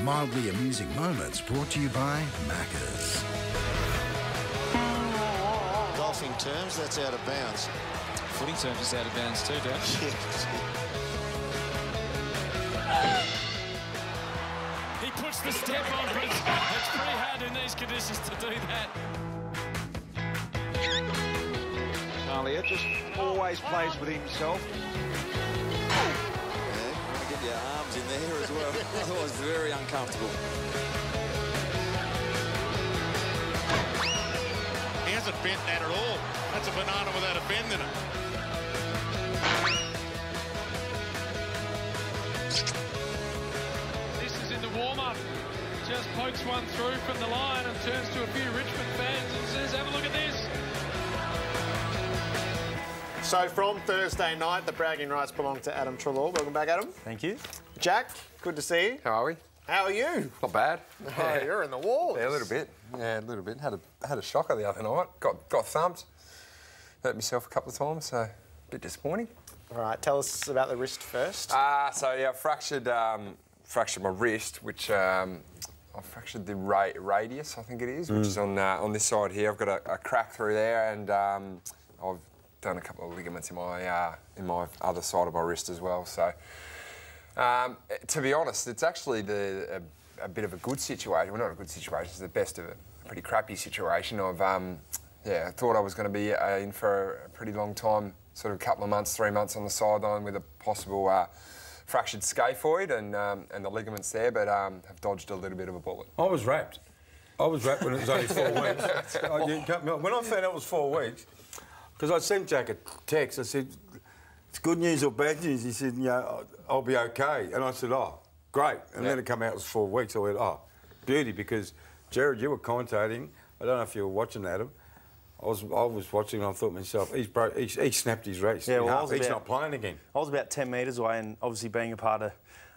Mildly amusing moments brought to you by Macca's. Golfing terms, that's out of bounds. Footy terms is out of bounds too, Dad. He puts the step on, but it's pretty hard in these conditions to do that. Alia just always plays with himself. Get your arms in there as well. Otherwise, very uncomfortable. He hasn't bent that at all. That's a banana without a bend in it. This is in the warm-up. Just pokes one through from the line and turns to a few Richmond fans and says, have a look at this. So from Thursday night, the bragging rights belong to Adam Treloar. Welcome back, Adam. Thank you. Jack, good to see you. How are we? How are you? Not bad. Oh, you're in the walls. Yeah, a little bit. Yeah, a little bit. Had a shocker the other night. Got thumped. Hurt myself a couple of times, so a bit disappointing. All right, tell us about the wrist first. So yeah, I fractured my wrist, which I fractured the radius, I think it is, which is on this side here. I've got a crack through there, and I've done a couple of ligaments in my other side of my wrist as well. So, to be honest, it's actually a bit of a good situation. Well, not a good situation. It's the best of a pretty crappy situation. I thought I was going to be in for a pretty long time, sort of a couple of months, 3 months on the sideline with a possible fractured scaphoid and the ligaments there, but have dodged a little bit of a bullet. I was wrapped. When it was only 4 weeks. When I found out it was 4 weeks, because I sent Jack a text, I said, it's good news or bad news? He said, yeah, I'll be okay. And I said, oh, great. And then it came out, it was 4 weeks. I went, oh, beauty, because, Jared, you were commentating. I don't know if you were watching, Adam. I was watching and I thought to myself, he snapped his wrist. Yeah, well, he's not playing again. I was about 10 metres away, and obviously being a part of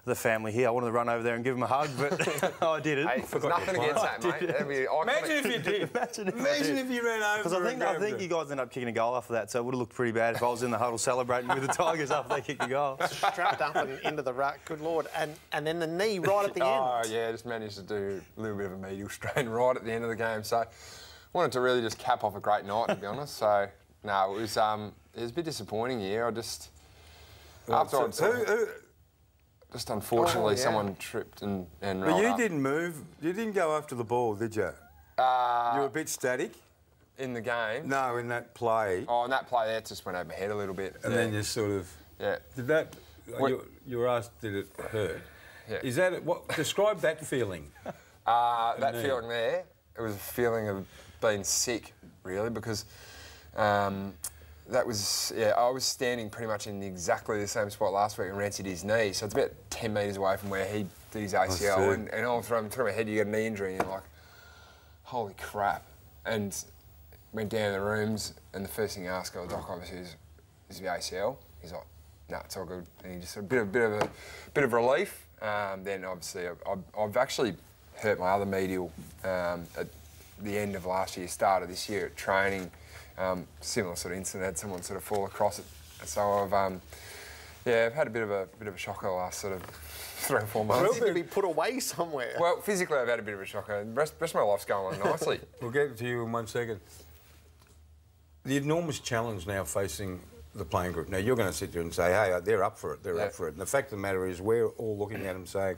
the family here, I wanted to run over there and give him a hug, but I didn't. Hey, nothing against that, mate. Imagine if you did. Imagine if you ran over. Because I think you guys ended up kicking a goal after that, so it would have looked pretty bad if I was in the huddle celebrating with the Tigers after they kicked a goal. Strapped up and into the ruck, good Lord. And then the knee right at the end. Oh, yeah, just managed to do a little bit of a medial strain right at the end of the game. So wanted to really just cap off a great night, to be honest. So, no, it was a bit disappointing here. I just... Just unfortunately, someone tripped and But you didn't move. You didn't go after the ball, did you? You were a bit static. In the game? No, in that play. Oh, in that play, that just went over my head a little bit. And then you sort of... Yeah. Did that... You were asked, did it hurt? Yeah. Is that... Describe that feeling. That feeling there, it was a feeling of being sick, really, because... that was, I was standing pretty much in exactly the same spot last week and rented his knee, so it's about 10 metres away from where he did his ACL, and all through my head you get a knee injury, and you're like, holy crap. And went down to the rooms, and the first thing he asked, doc, obviously, is the ACL? He's like, no, it's all good. And he just a bit of relief. Then obviously, I've actually hurt my other medial at the end of last year, start of this year at training. Similar sort of incident, had someone sort of fall across it. So I've had a bit of a shocker the last sort of 3 or 4 months. Well, to be put away somewhere. Well, physically I've had a bit of a shocker. The rest of my life's going on nicely. We'll get to you in 1 second. The enormous challenge now facing the playing group. Now you're going to sit there and say, hey, they're up for it. They're up for it. And the fact of the matter is, we're all looking at them saying,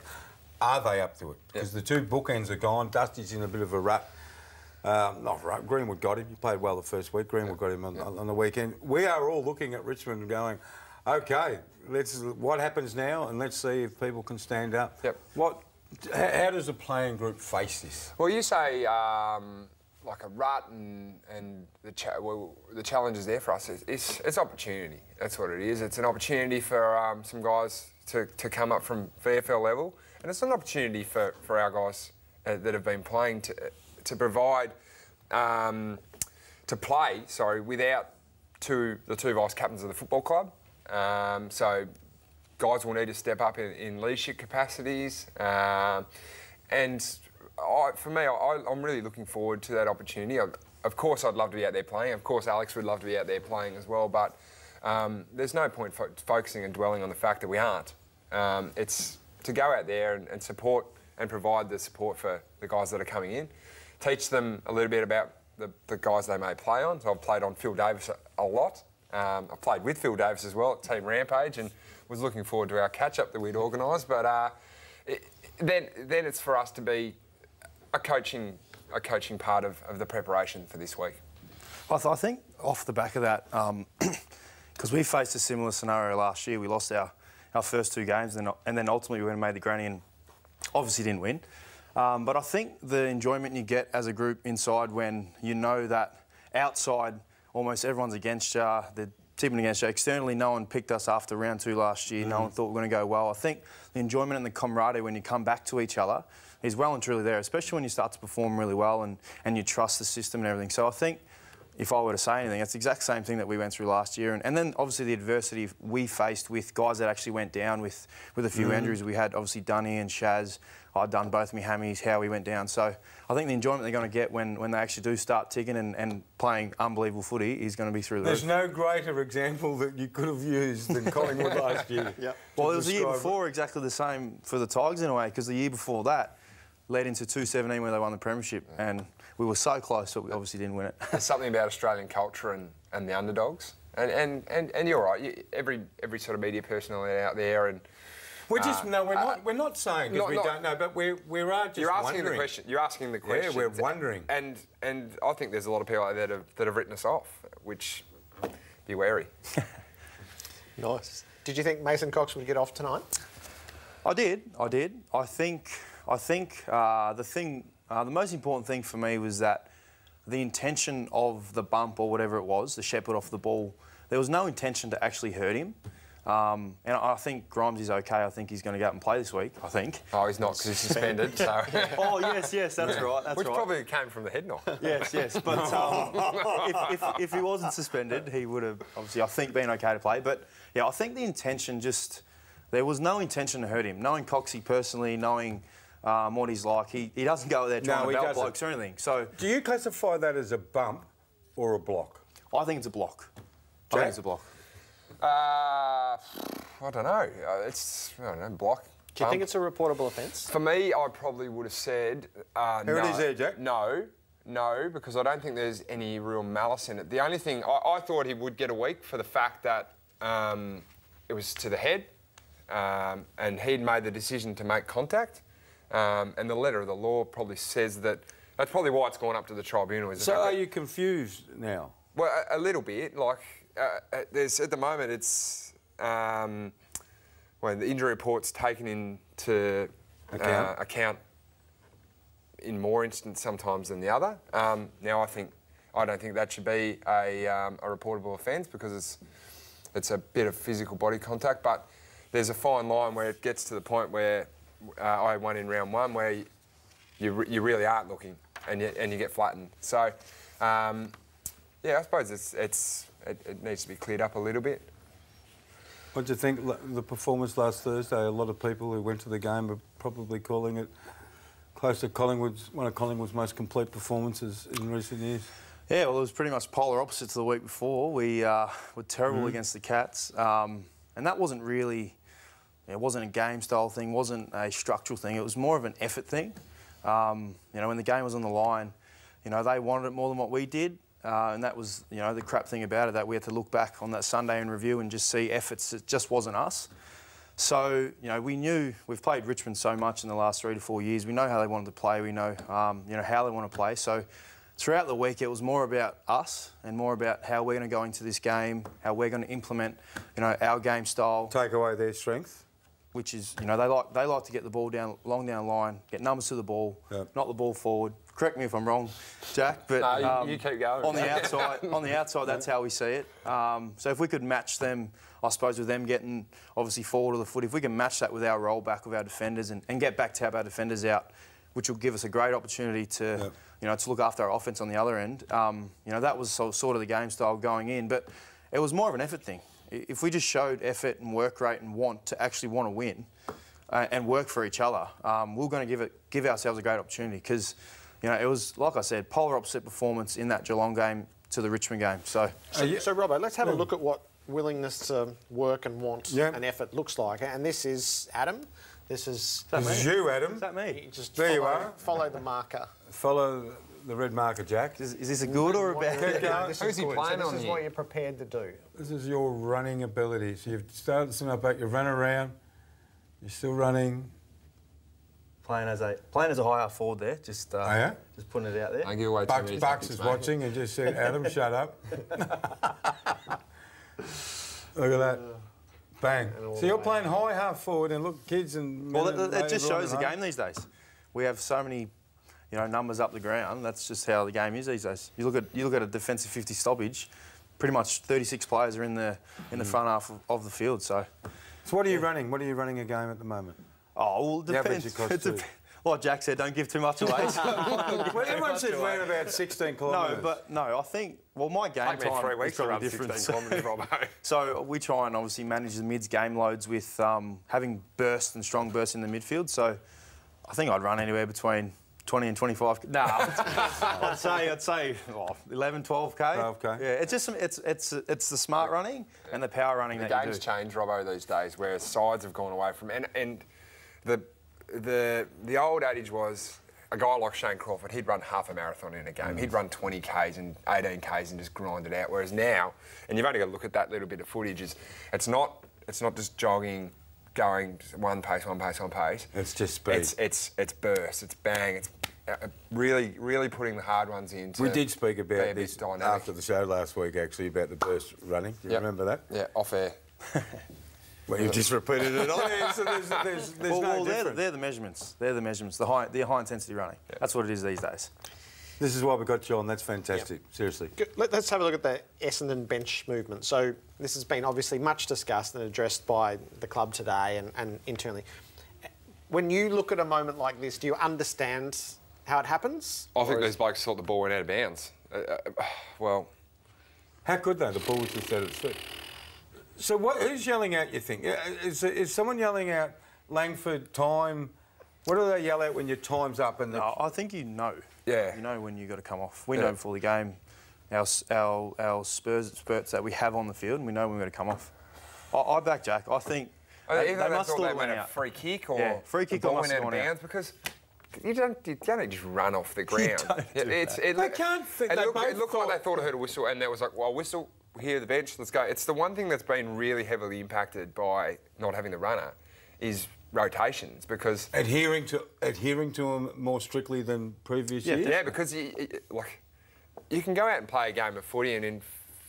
are they up to it? Because the 2 bookends are gone. Dusty's in a bit of a rut. Not right. Greenwood got him. He played well the first week. Greenwood got him on the weekend. We are all looking at Richmond and going, OK, what happens now, and let's see if people can stand up. Yep. How does the playing group face this? Well, you say like a rut and the challenge is there for us. It's opportunity. That's what it is. It's an opportunity for some guys to come up from VFL level, and it's an opportunity for our guys that have been playing to provide, to play, without the 2 vice captains of the football club. So guys will need to step up in leadership capacities. And for me, I'm really looking forward to that opportunity. Of course, I'd love to be out there playing. Of course, Alex would love to be out there playing as well. But there's no point focusing and dwelling on the fact that we aren't. It's to go out there and support and provide the support for the guys that are coming in. Teach them a little bit about the guys they may play on. So I've played on Phil Davis a lot. I've played with Phil Davis as well at Team Rampage and was looking forward to our catch-up that we'd organised. But then it's for us to be a coaching part of the preparation for this week. I think off the back of that, because we faced a similar scenario last year, we lost our first 2 games and then ultimately we went and made the granny and obviously didn't win. But I think the enjoyment you get as a group inside when you know that outside almost everyone's against you, they're tipping against you. Externally, no one picked us after round 2 last year. No one thought we were going to go well. I think the enjoyment and the camaraderie when you come back to each other is well and truly there, especially when you start to perform really well and you trust the system and everything. So I think if I were to say anything, it's the exact same thing that we went through last year. And then obviously the adversity we faced with guys that actually went down with a few injuries. We had obviously Dunny and Shaz. I'd done both my hammies, how we went down. So I think the enjoyment they're going to get when they actually do start ticking and playing unbelievable footy is going to be through the There's no greater example that you could have used than Collingwood last year. Yep. Well, it was the year before exactly the same for the Tigers in a way, because the year before that led into 2017 where they won the premiership and we were so close, but we obviously didn't win it. There's something about Australian culture and the underdogs. And you're right, every sort of media personality out there and... We're just we're not saying because we don't know, but we are just you're asking wondering. the question. You're asking the question. Yeah, we're wondering. And I think there's a lot of people out there that have written us off, which be wary. Nice. Did you think Mason Cox would get off tonight? I did. I think the most important thing for me was that the intention of the bump or whatever it was, the shepherd off the ball, there was no intention to actually hurt him. And I think Grimes is okay. I think he's going to go out and play this week, I think. Oh, he's not because he's suspended. So. Oh, yes, that's right. Which probably came from the head knock. Yes. But if he wasn't suspended, he would have, obviously, I think, been okay to play. But, yeah, I think the intention just... There was no intention to hurt him. Knowing Coxie personally, knowing what he's like, he doesn't go out there trying to belt blokes or anything. So, do you classify that as a bump or a block? I think it's a block. I think it's a block. I don't know. Block. Do you think it's a reportable offence? For me, I probably would have said Here it is there, Jack. No, because I don't think there's any real malice in it. The only thing, I thought he would get a week for the fact that it was to the head and he'd made the decision to make contact. And the letter of the law probably says that that's probably why it's gone up to the tribunal. So are you confused now? Well, a little bit. Like, there's at the moment it's the injury report's taken into account in more instances sometimes than the other. Now I don't think that should be a reportable offence because it's a bit of physical body contact, but there's a fine line where it gets to the point where I won in round 1 where you really aren't looking and you get flattened. So yeah, I suppose it needs to be cleared up a little bit. What do you think the performance last Thursday? A lot of people who went to the game are probably calling it close to one of Collingwood's most complete performances in recent years. Yeah, well, it was pretty much polar opposite to the week before. We were terrible against the Cats, and that wasn't really... It wasn't a game-style thing, wasn't a structural thing. It was more of an effort thing. You know, when the game was on the line, you know, they wanted it more than what we did. And that was, you know, the crap thing about it, that we had to look back on that Sunday in review and just see efforts. It just wasn't us. So, you know, we knew we've played Richmond so much in the last 3 to 4 years. We know how they wanted to play. We know, you know, how they want to play. So throughout the week, it was more about us and more about how we're going to go into this game, how we're going to implement, you know, our game style. Take away their strength. Which is, you know, they like to get the ball long down the line, get numbers to the ball, not the ball forward. Correct me if I'm wrong, Jack, but no, you keep going. On the outside, that's how we see it. So if we could match them, I suppose, with them getting obviously forward of the foot, if we can match that with our roll back with our defenders and get back to have our defenders out, which will give us a great opportunity to, you know, to look after our offence on the other end. You know, that was sort of the game style going in, but it was more of an effort thing. If we just showed effort and work rate and want to win and work for each other, we're going to give ourselves a great opportunity because, you know, it was, like I said, polar opposite performance in that Geelong game to the Richmond game. So Robbo, let's have a look at what willingness to work and want and effort looks like. And this is Adam This is you, Adam. Is that me? just There you are. Follow the marker. Follow the red marker, Jack. Is this a good or a bad? Who's he playing on This is here? what you're prepared to do. This is your running ability. So you've started some up back, you run around, you're still running. Playing as a high half forward there. Just yeah? just putting it out there. I give away too Bucks, many Bucks tactics, is mate. watching and just said, Adam, shut up. Look at that. Bang. So you're playing high half forward and look, kids and... Well, it just shows the game these days. We have so many, numbers up the ground. That's just how the game is these days. You look at a defensive 50 stoppage, pretty much 36 players are in the front half of the field. So what are you running? What are you running a game at the moment? Oh, well, The average it costs you. Like Jack said, don't give too much away. Well, everyone says around about 16 kilometres. I think, my game Take me time 3 weeks is to probably run different. 16 kilometres, Robbo. So we try and obviously manage the mids game loads with having bursts and strong bursts in the midfield. So I think I'd run anywhere between 20 and 25. Nah, I'd say 11, 12k. 12k. Yeah, it's just it's the smart running and the power running The that game's you do. changed, Robbo, these days, where sides have gone away from... And the old adage was a guy like Shane Crawford, he'd run half a marathon in a game. He'd run 20 Ks and 18 Ks and just grind it out. Whereas now, and you've only got to look at that little bit of footage, it's not just jogging, going one pace. It's just speed. It's burst, it's bang, it's really putting the hard ones in. We did speak about this dynamic. after the show last week, actually, about the burst running. Do you remember that? Yeah, off air. Well, you've just repeated it on air, so there's no difference. They're the measurements. They're the measurements. The high intensity running. Yeah. That's what it is these days. This is why we got you on. That's fantastic. Seriously. Let's have a look at the Essendon bench movement. So this has been obviously much discussed and addressed by the club today and internally. When you look at a moment like this, do you understand how it happens? I think these blokes thought the ball went out of bounds. Well... How could they? The ball was just at its feet. So who's yelling out, you think? Is someone yelling out Langford, time? What do they yell out when your time's up? And No, I think you know. Yeah. You know when you've got to come off. We know before the game our spurts that we have on the field, and we know when we've got to come off. I back Jack. I think They must thought they have went went a out. free kick or free kick the ball or went must out have of gone bounds because you don't just run off the ground. They can't think. It looked like they thought I heard a whistle, and there was like, well, whistle here at the bench. Let's go. It's the one thing that's been really heavily impacted by not having the runner is rotations because adhering to them more strictly than previous years. Yeah, because you can go out and play a game of footy, and in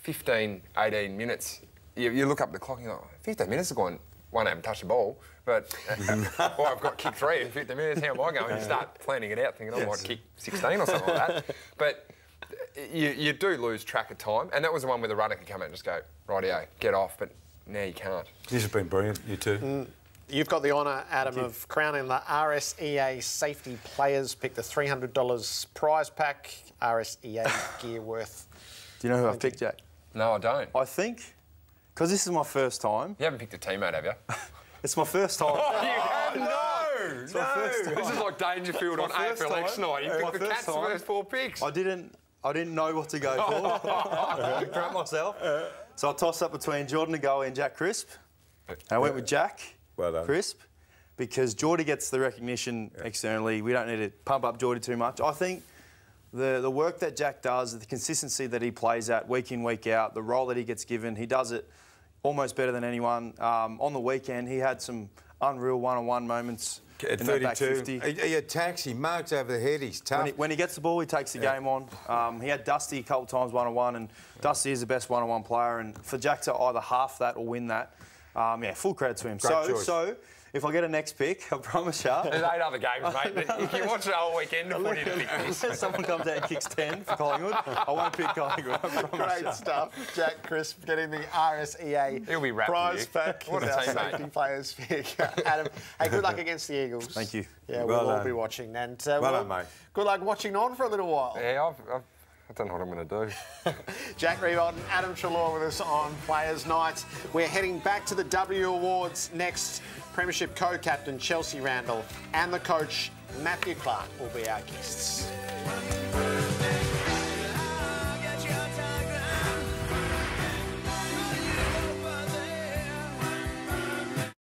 15, 18 minutes, you look up the clock and you're like, 15 minutes have gone. One, I haven't touched the ball, but I've got kick 3 in 15 minutes. How am I going? You start planning it out, thinking I might kick 16 or something like that. But you do lose track of time, and that was the one where the runner could come out and just go, rightio, get off, but now you can't. This has been brilliant, you two. You've got the honour, Adam, of crowning the RSEA Safety Players Pick, the $300 prize pack, RSEA gear worth. Do you know who I've picked, Jack? No, I don't. I think, because this is my first time. You haven't picked a teammate, have you? It's my first time. No! It's my first time. This is like Dangerfield on AFL X night. You picked the Cats time. first 4 picks. I didn't know what to go for. I crap myself. So I tossed up between Jordan Ngoe and Jack Crisp. And I went with Jack Crisp because Geordie gets the recognition externally. We don't need to pump up Geordie too much. I think the work that Jack does, the consistency that he plays at week in, week out, the role that he gets given, he does it almost better than anyone. On the weekend, he had some unreal one-on-one moments. At 32, he attacks, he marks over the head, he's tough. When he gets the ball, he takes the game on. He had Dusty a couple of times one-on-one, and Dusty is the best one-on-one player. And for Jack to either half that or win that, full credit to him. So if I get a next pick, I promise you. There's 8 other games, mate. You can watch the whole weekend of footy to pick this. If someone comes out and kicks 10 for Collingwood, I won't pick Collingwood. I promise Great stuff. Jack Crisp getting the RSEA He'll be wrapped prize with you. pack. What a with our teammate. Safety Players pick. Adam, hey, good luck against the Eagles. Thank you. Yeah, Well we'll all done. be watching. And Well done, mate. good luck watching on for a little while. Yeah, I don't know what I'm going to do. Jack Riewoldt and Adam Treloar with us on Players Night. We're heading back to the W Awards next. Premiership co-captain Chelsea Randall and the coach Matthew Clark will be our guests.